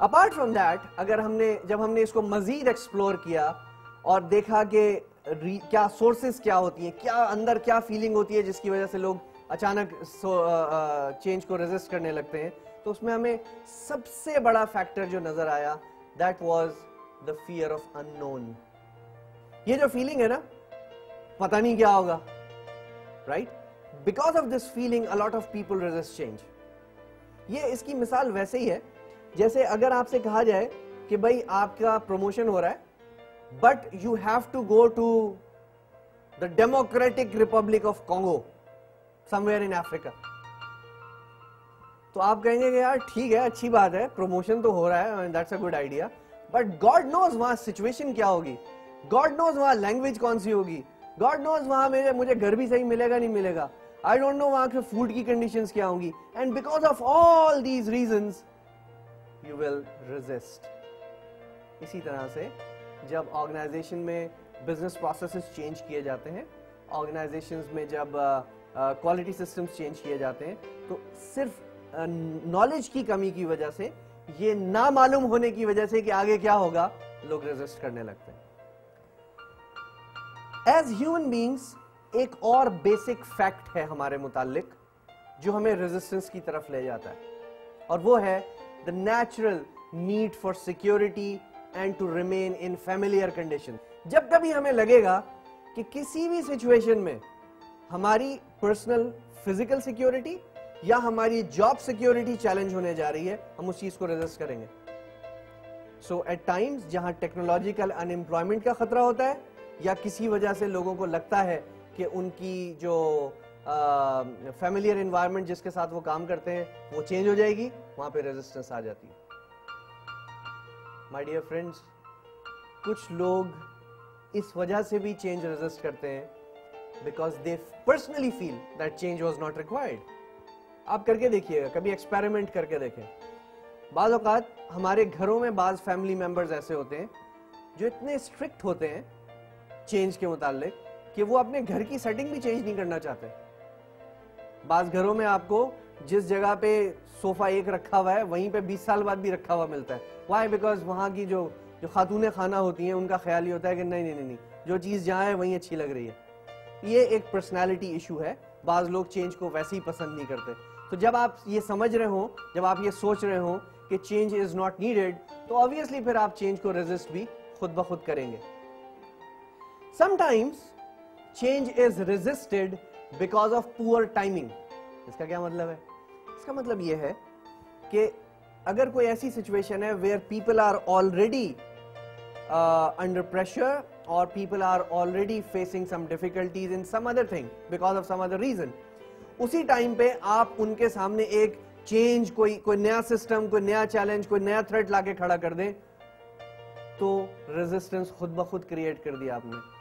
Apart from that اگر جب ہم نے اس کو مزید ایکسپلور کیا اور دیکھا کہ کیا سورسز کیا ہوتی ہیں, کیا اندر کیا فیلنگ ہوتی ہے جس کی وجہ سے لوگ اچانک چینج کو ریزسٹ کرنے لگتے ہیں, تو اس میں ہمیں سب سے بڑا فیکٹر جو نظر آیا that was the fear of unknown. یہ جو فیلنگ ہے نا, پتہ نہیں کیا ہوگا, right, because of this feeling a lot of people resist change. یہ اس کی مثال ویسے ہی ہے جیسے اگر آپ سے کہا جائے کہ بھائی آپ کا پروموشن ہو رہا ہے but you have to go to the democratic republic of Congo somewhere in Africa, تو آپ کہیں گے کہ یار ٹھیک ہے, اچھی بات ہے, پروموشن تو ہو رہا ہے, that's a good idea, but God knows وہاں سچویشن کیا ہوگی, گاڈ نوز وہاں لینگویج کون سی ہوگی, گاڈ نوز وہاں مجھے گھر بھی صحیح ملے گا نہیں ملے گا, I don't know وہاں کے فوڈ کی کنڈیشنز کیا ہوں گی, and because of all these reasons you will resist. اسی طرح سے جب آرگنائزیشن میں بزنس پروسیسز چینج کیے جاتے ہیں, آرگنائزیشنز میں جب کوالٹی سسٹمز چینج کیے جاتے ہیں, تو صرف نالج کی کمی کی وجہ سے, یہ نامعلوم ہونے کی وجہ سے کہ آگے کیا ہوگا, لوگ ریزسٹ کرنے لگتے ہیں. ایز ہیومن بینگز ایک اور بیسک فیکٹ ہے ہمارے متعلق جو ہمیں ریزسٹنس کی طرف لے جاتا ہے, اور وہ ہے the natural need for security and to remain in familiar condition. جب کبھی ہمیں لگے گا کہ کسی بھی سچویشن میں ہماری پرسنل فزیکل سیکیورٹی یا ہماری جاب سیکیورٹی چیلنج ہونے جا رہی ہے, ہم اس چیز کو ریزسٹ کریں گے. سو ایٹ ٹائمز جہاں ٹیکنالوجیکل ان امپلائمنٹ کا خطرہ ہوتا ہے یا کسی وجہ سے لوگوں کو لگتا ہے کہ ان کی جو فیملیئر انوائرمنٹ جس کے ساتھ وہ کام کرتے ہیں وہ چینج ہو جائے گی, وہاں پہ ریزسٹنس آ جاتی ہے. مائی ڈیئر فرینڈس, کچھ لوگ اس وجہ سے بھی چینج ریزسٹ کرتے ہیں because they personally feel that change was not required. آپ کر کے دیکھیے گا, کبھی ایکسپیریمنٹ کر کے دیکھیں. بعض اوقات ہمارے گھروں میں بعض فیملی ممبرز ایسے ہوتے ہیں جو اتنے اسٹرکٹ ہوتے ہیں چینج کے متعلق کہ وہ اپنے گھر کی سیٹنگ بھی چینج نہیں کرنا چاہتے. بعض گھروں میں آپ کو جس جگہ پہ صوفہ ایک رکھا ہوا ہے وہیں پہ 20 سال بعد بھی رکھا ہوا ملتا ہے. وائی؟ بیکاز وہاں کی جو خاتون خانہ ہوتی ہیں ان کا خیال یہ ہوتا ہے کہ نہیں, جو چیز جہاں ہے وہیں اچھی لگ رہی ہے. یہ ایک پرسنالٹی ایشو ہے, بعض لوگ چینج کو ویسے ہی پسند نہیں کرتے. تو جب آپ یہ سمجھ رہے ہوں, جب آپ یہ سوچ رہے ہوں کہ چینج از ناٹ نیڈیڈ, تو آبویسلی پھر آپ چینج کو ریزسٹ بھی خود بخود کریں گے. Sometimes change is resisted because of poor timing. اس کا کیا مطلب ہے؟ اس کا مطلب یہ ہے کہ اگر کوئی ایسی سچویشن ہے where people are already under pressure or people are already facing some difficulties in some other thing because of some other reason, اسی ٹائم پہ آپ ان کے سامنے ایک چینج, کوئی نیا سسٹم, کوئی نیا چیلنج, کوئی نیا تھریٹ لا کے کھڑا کر دیں, تو ریزسٹنس خود بخود کریٹ کر دیا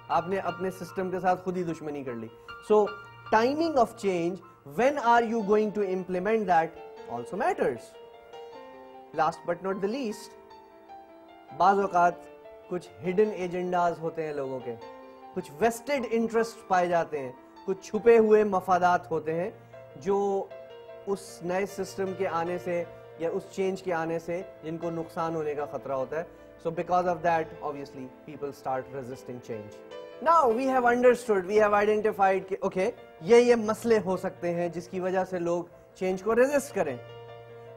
آپ نے اپنے سسٹم کے ساتھ خود ہی دشمنی کر لی. So timing of change, when are you going to implement that also matters. Last but not the least, بعض اوقات کچھ ہڈن ایجنڈاز ہوتے ہیں لوگوں کے, کچھ ویسٹڈ انٹرسٹ پائے جاتے ہیں, کچھ چھپے ہوئے مفادات ہوتے ہیں جو اس نئے سسٹم کے آنے سے یا اس چینج کے آنے سے جن کو نقصان ہونے کا خطرہ ہوتا ہے. So because of that, obviously, people start resisting change. Now we have understood, we have identified کہ okay, یہ مسئلے ہو سکتے ہیں جس کی وجہ سے لوگ چینج کو ریزسٹ کریں.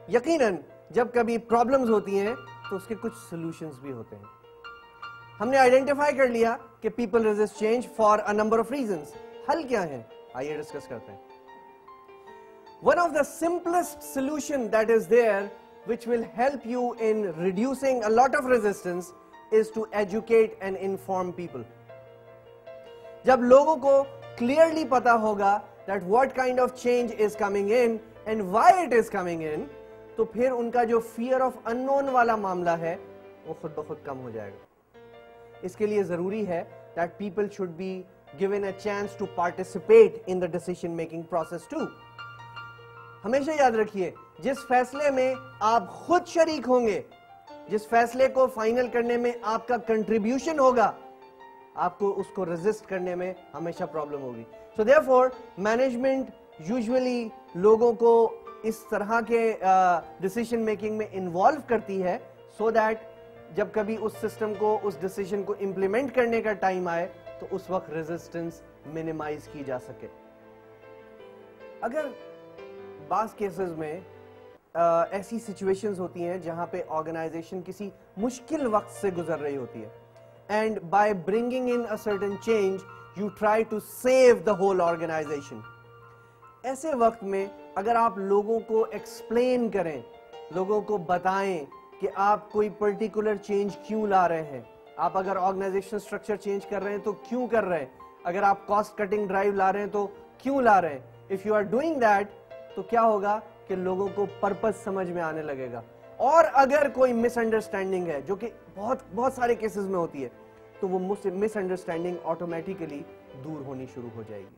یقیناً جب کبھی پرابلمز ہوتی ہیں تو اس کے کچھ سولوشنز بھی ہوتے ہیں. ہم نے آئیڈینٹیفائی کر لیا کہ people resist change for a number of reasons. حل کیا ہیں؟ آئیے ڈسکس کرتے ہیں. One of the simplest solution that is there which will help you in reducing a lot of resistance is to educate and inform people. جب لوگوں کو clearly پتا ہوگا that what kind of change is coming in and why it is coming in, تو پھر ان کا جو fear of unknown والا معاملہ ہے وہ خود بخود کم ہو جائے گا. اس کے لیے ضروری ہے that people should be given a chance to participate in the decision making process too. ہمیشہ یاد رکھیے, جس فیصلے میں آپ خود شریک ہوں گے, جس فیصلے کو فائنل کرنے میں آپ کا کنٹریبیوشن ہوگا, آپ کو اس کو ریزسٹ کرنے میں ہمیشہ پرابلم ہوگی. سو دیئرفور مینجمنٹ یوزولی لوگوں کو اس طرح کے ڈیسیژن میکنگ میں انوالو کرتی ہے so that جب کبھی اس سسٹم کو, اس ڈیسیژن کو امپلیمنٹ کرنے کا ٹائم آئے تو اس وقت ریزسٹنس منیمائز کی جا سکے. اگر بعض کیسز میں ایسی سچویشنز ہوتی ہیں جہاں پہ آرگنائزیشن کسی مشکل وقت سے گزر رہی ہوتی ہے, and by bringing in a certain change you try to save the whole organization, ایسے وقت میں اگر آپ لوگوں کو ایکسپلین کریں, لوگوں کو بتائیں کہ آپ کوئی پرٹیکولر چینج کیوں لا رہے ہیں, آپ اگر آرگنائزیشن سٹرکچر چینج کر رہے ہیں تو کیوں کر رہے ہیں, اگر آپ کاسٹ کٹنگ ڈرائیو لا رہے ہیں تو کیوں لا رہے ہیں, if you are doing that تو کیا ہوگا کہ لوگوں کو پرپس سمجھ میں آنے لگے گا. اور اگر کوئی مس انڈرسٹینڈنگ ہے, جو کہ بہت سارے کیسز میں ہوتی ہے, تو وہ مس انڈرسٹینڈنگ آٹومیٹیکلی دور ہونی شروع ہو جائے گی.